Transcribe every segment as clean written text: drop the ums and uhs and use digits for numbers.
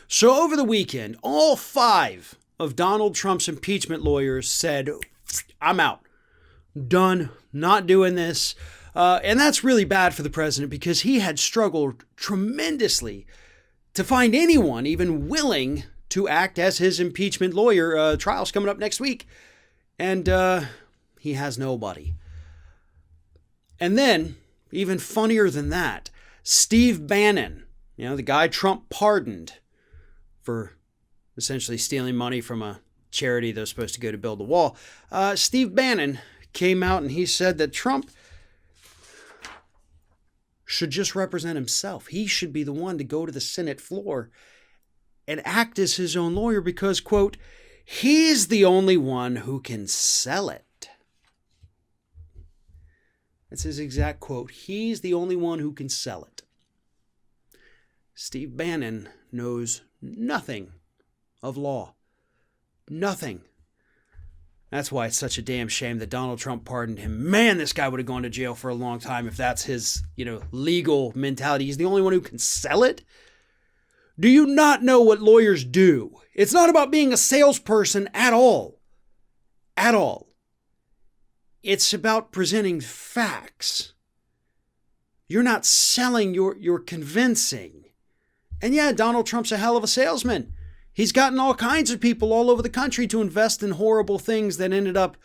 So over the weekend, all 5 of Donald Trump's impeachment lawyers said, I'm out. Done. Not doing this. And that's really bad for the president because he had struggled tremendously to find anyone even willing to act as his impeachment lawyer. Trial's coming up next week. And he has nobody. And then, even funnier than that, Steve Bannon, the guy Trump pardoned for essentially stealing money from a charity that was supposed to go to build the wall. Steve Bannon came out and he said that Trump should just represent himself. He should be the one to go to the Senate floor and act as his own lawyer because, quote, he's the only one who can sell it. That's his exact quote. He's the only one who can sell it. Steve Bannon knows nothing of law. Nothing. That's why it's such a damn shame that Donald Trump pardoned him. Man, this guy would have gone to jail for a long time if that's his, legal mentality. He's the only one who can sell it. Do you not know what lawyers do? It's not about being a salesperson at all. At all. It's about presenting facts. You're not selling, you're convincing. And yeah, Donald Trump's a hell of a salesman. He's gotten all kinds of people all over the country to invest in horrible things that ended up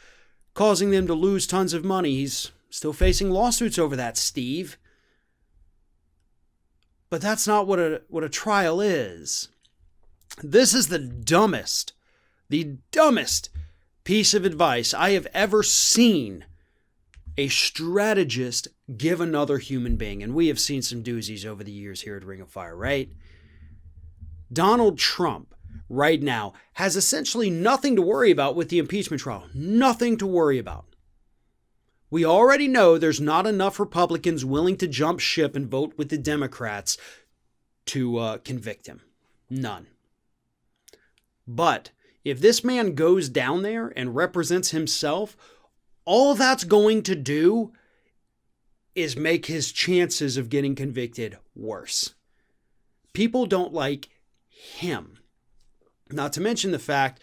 causing them to lose tons of money. He's still facing lawsuits over that, Steve. But that's not what a trial is. This is the dumbest piece of advice I have ever seen a strategist give another human being. And we have seen some doozies over the years here at Ring of Fire, right? Donald Trump right now has essentially nothing to worry about with the impeachment trial. Nothing to worry about. We already know there's not enough Republicans willing to jump ship and vote with the Democrats to convict him. None. But if this man goes down there and represents himself, all that's going to do is make his chances of getting convicted worse. People don't like him. Not to mention the fact,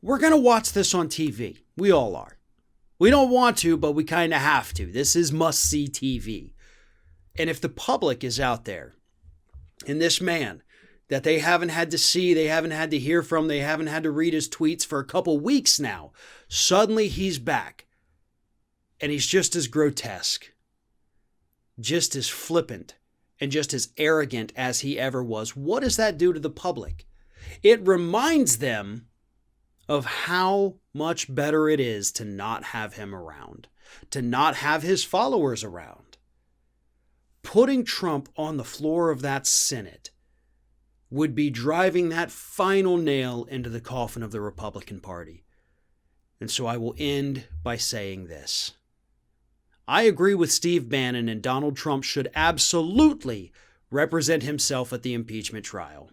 we're going to watch this on TV. We all are. We don't want to, but we kind of have to. This is must-see TV. And if the public is out there, and this man that they haven't had to see, they haven't had to hear from, they haven't had to read his tweets for a couple weeks now, suddenly he's back. And he's just as grotesque, just as flippant, and just as arrogant as he ever was. What does that do to the public? It reminds them of how much better it is to not have him around, to not have his followers around. Putting Trump on the floor of that Senate would be driving that final nail into the coffin of the Republican Party. And so I will end by saying this. I agree with Steve Bannon, and Donald Trump should absolutely represent himself at the impeachment trial.